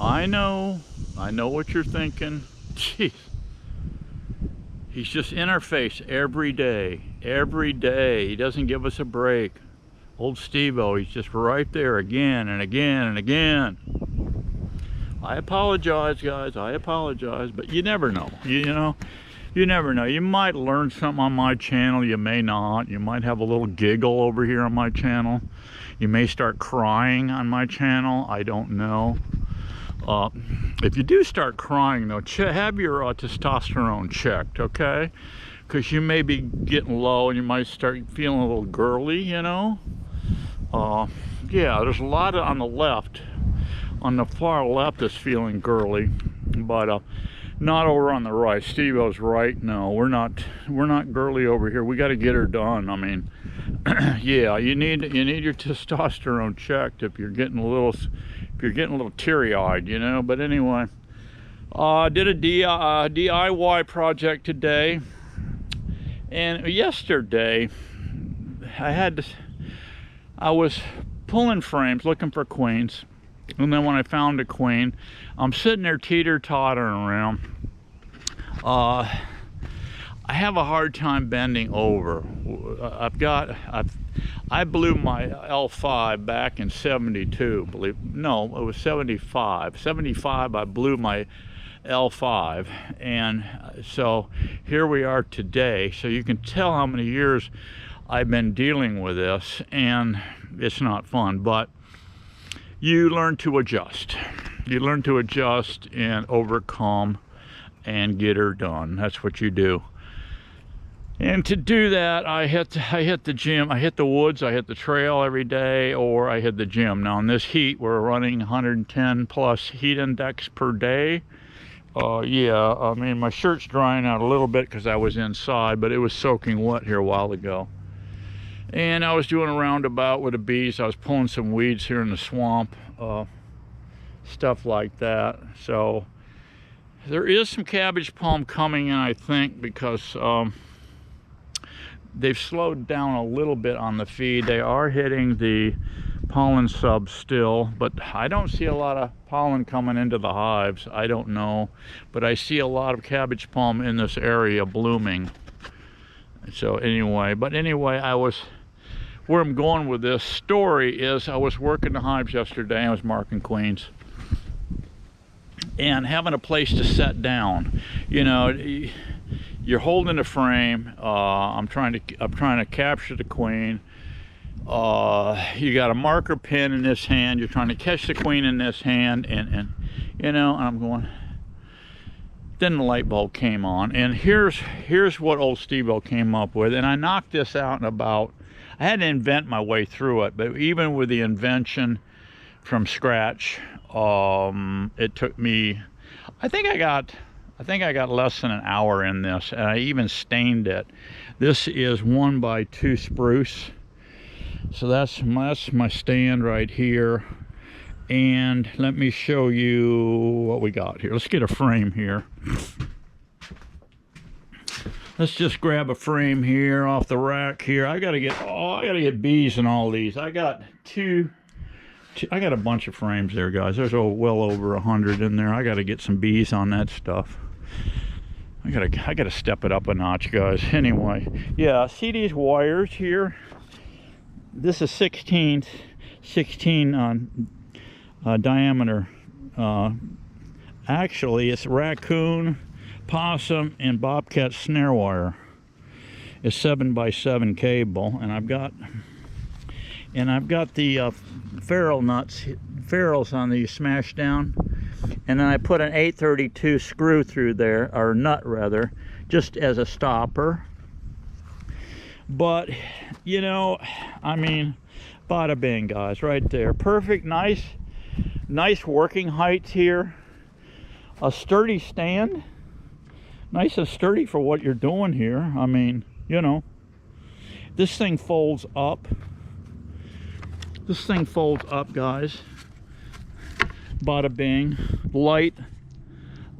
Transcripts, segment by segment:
I know what you're thinking. Jeez. He's just in our face every day. Every day. He doesn't give us a break. Old Steve-O, he's just right there again and again and again. I apologize, guys. I apologize. But you never know. You know, you never know. You might learn something on my channel. You may not. You might have a little giggle over here on my channel. You may start crying on my channel. I don't know. If you do start crying, though, have your testosterone checked, okay? Because you may be getting low and you might start feeling a little girly, you know? Yeah, there's a lot on the left. On the far left is feeling girly, but not over on the right. Steve-O's right. No, we're not girly over here. We got to get her done. I mean, yeah, you need your testosterone checked if you're getting a little teary-eyed, you know. But anyway, did a DIY project today, and yesterday I was pulling frames looking for queens, and then when I found a queen, I'm sitting there teeter-tottering around. I have a hard time bending over. I blew my L5 back in 72, no, it was 75. 75, I blew my L5, and so here we are today. So you can tell how many years I've been dealing with this, and it's not fun, but you learn to adjust. You learn to adjust and overcome and get her done. That's what you do. And to do that, I hit the gym, I hit the woods, I hit the trail every day, or I hit the gym. Now in this heat, we're running 110 plus heat index per day. Yeah, I mean, my shirt's drying out a little bit because I was inside, but it was soaking wet here a while ago. And I was doing a roundabout with the bees. I was pulling some weeds here in the swamp, stuff like that. So there is some cabbage palm coming in, I think, because they've slowed down a little bit on the feed. They are hitting the pollen sub still, but I don't see a lot of pollen coming into the hives. I don't know, but I see a lot of cabbage palm in this area blooming. So anyway, where I'm going with this story is I was working the hives yesterday. I was marking queens and having a place to set down. You know, you're holding a frame. I'm trying to capture the queen. You got a marker pin in this hand. You're trying to catch the queen in this hand, and you know, I'm going. Then the light bulb came on, and here's what old Steve-O came up with, and I knocked this out in about. I had to invent my way through it, but even with the invention from scratch, it took me. I think I got less than an hour in this, and I even stained it. This is 1x2 spruce, so that's my stand right here. And let me show you what we got here. Let's get a frame here. Let's just grab a frame here off the rack here. I gotta get bees in all these. I got a bunch of frames there, guys. There's well over 100 in there. I gotta get some bees on that stuff. I gotta step it up a notch, guys. Anyway, yeah, see these wires here? This is 16 diameter. Actually, it's raccoon, possum, and bobcat snare wire. It's 7x7 cable, and I've got the ferrules on these smashed down, and then I put an 832 screw through there, or nut rather, just as a stopper. But you know, I mean, bada bing, guys, right there. Perfect, nice working height here. A sturdy stand, nice and sturdy for what you're doing here. I mean, you know, this thing folds up. This thing folds up, guys. Bada bing.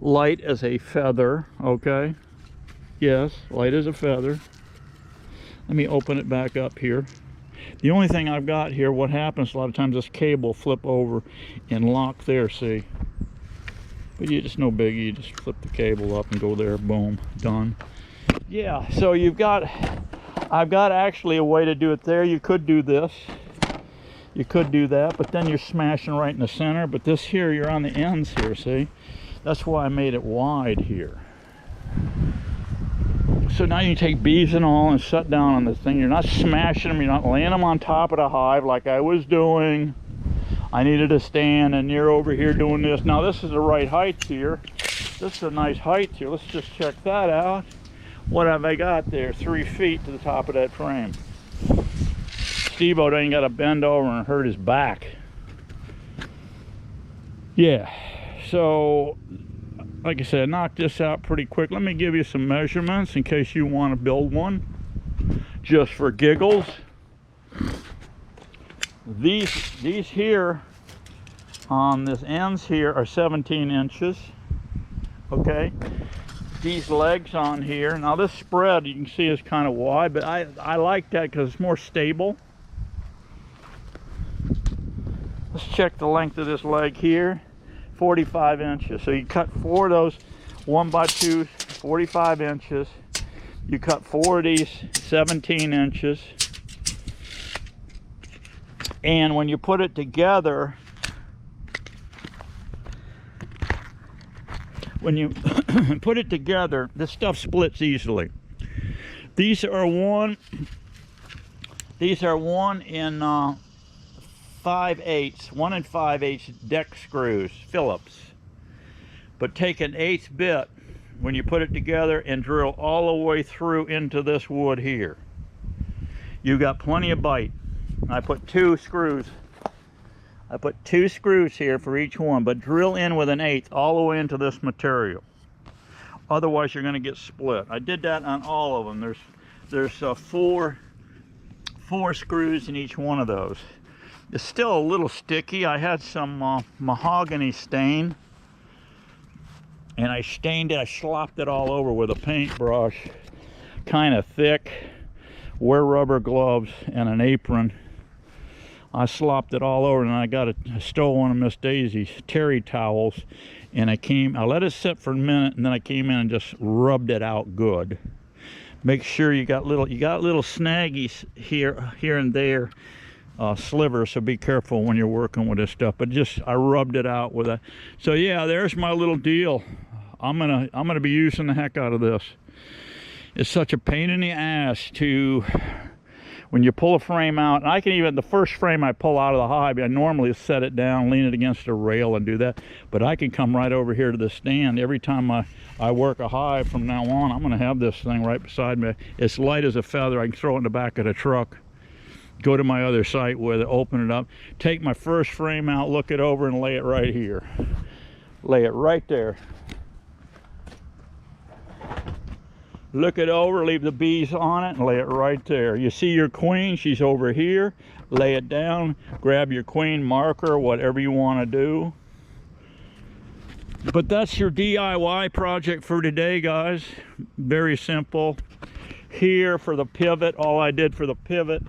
Light as a feather, okay? Yes, light as a feather. Let me open it back up here. The only thing I've got here, what happens a lot of times, this cable flip over and lock there, see? But you just no biggie, you just flip the cable up and go there, boom, done. Yeah, so I've got actually a way to do it there. You could do this. You could do that, but then you're smashing right in the center. But this here, you're on the ends here, see? That's why I made it wide here. So now you can take bees and all and set down on this thing. You're not smashing them, you're not laying them on top of the hive like I was doing. I needed to stand, and you're over here doing this. Now this is the right height here. This is a nice height here. Let's just check that out. What have I got there? 3 feet to the top of that frame. Steve-O ain't got to bend over and hurt his back. Yeah, so like I said, I knocked this out pretty quick. Let me give you some measurements in case you want to build one, just for giggles. These here on this ends here are 17 inches. Okay, these legs on here, now this spread you can see is kind of wide, but I like that because it's more stable. Let's check the length of this leg here. 45 inches. So you cut 4 of those 1x2s, 45 inches. You cut 4 of these 17 inches. And when you put it together, this stuff splits easily. These are one in 5/8, 1 5/8 deck screws, Phillips. But take an 1/8 bit when you put it together and drill all the way through into this wood here. You got plenty of bite. I put 2 screws. I put 2 screws here for each one, but drill in with an 1/8 all the way into this material. Otherwise, you're going to get split. I did that on all of them. There's 4 screws in each one of those. It's still a little sticky. I had some mahogany stain, and I stained it. I slopped it all over with a paintbrush, kind of thick. Wear rubber gloves and an apron. I slopped it all over, and I stole one of Miss Daisy's terry towels, and I let it sit for a minute, and then I came in and just rubbed it out good. Make sure you got little snaggies here and there. Slivers, so be careful when you're working with this stuff. But I rubbed it out with a. So yeah, there's my little deal. I'm gonna be using the heck out of this. It's such a pain in the ass when you pull a frame out. And I can even, the first frame I pull out of the hive, I normally set it down, lean it against a rail and do that. But I can come right over here to the stand. Every time I work a hive from now on, I'm gonna have this thing right beside me. It's light as a feather. I can throw it in the back of the truck. Go to my other site with it, open it up, take my first frame out, look it over, and lay it right here. Lay it right there. Look it over, leave the bees on it, and lay it right there. You see your queen, she's over here. Lay it down, grab your queen marker, whatever you want to do. But that's your DIY project for today, guys. Very simple. Here for the pivot, all I did for the pivot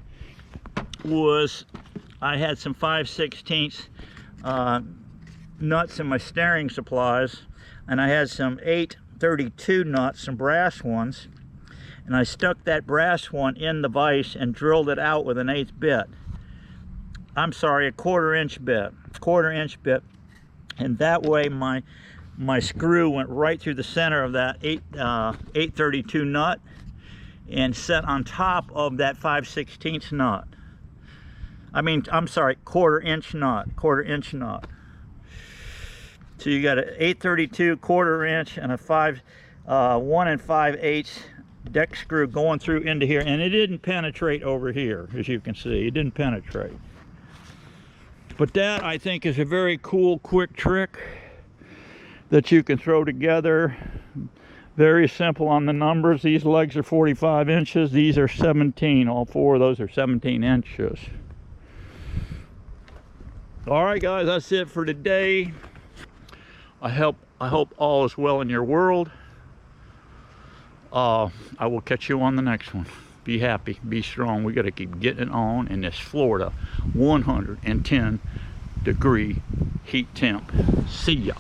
was I had some 5/16 nuts in my steering supplies, and I had some 8/32 nuts, some brass ones, and I stuck that brass one in the vise and drilled it out with an 1/8 bit. I'm sorry, a 1/4 inch bit, and that way my screw went right through the center of that 8/32 nut and set on top of that 5/16 nut. I'm sorry, 1/4 inch nut. So you got an 8/32, 1/4 inch, and a 1 5/8 deck screw going through into here, and it didn't penetrate over here, as you can see. It didn't penetrate. But that, I think, is a very cool, quick trick that you can throw together. Very simple on the numbers. These legs are 45 inches. These are 17. All 4 of those are 17 inches. All right, guys, that's it for today. I hope all is well in your world. I will catch you on the next one. Be happy, be strong. We got to keep getting it on in this Florida 110 degree heat temp. See ya.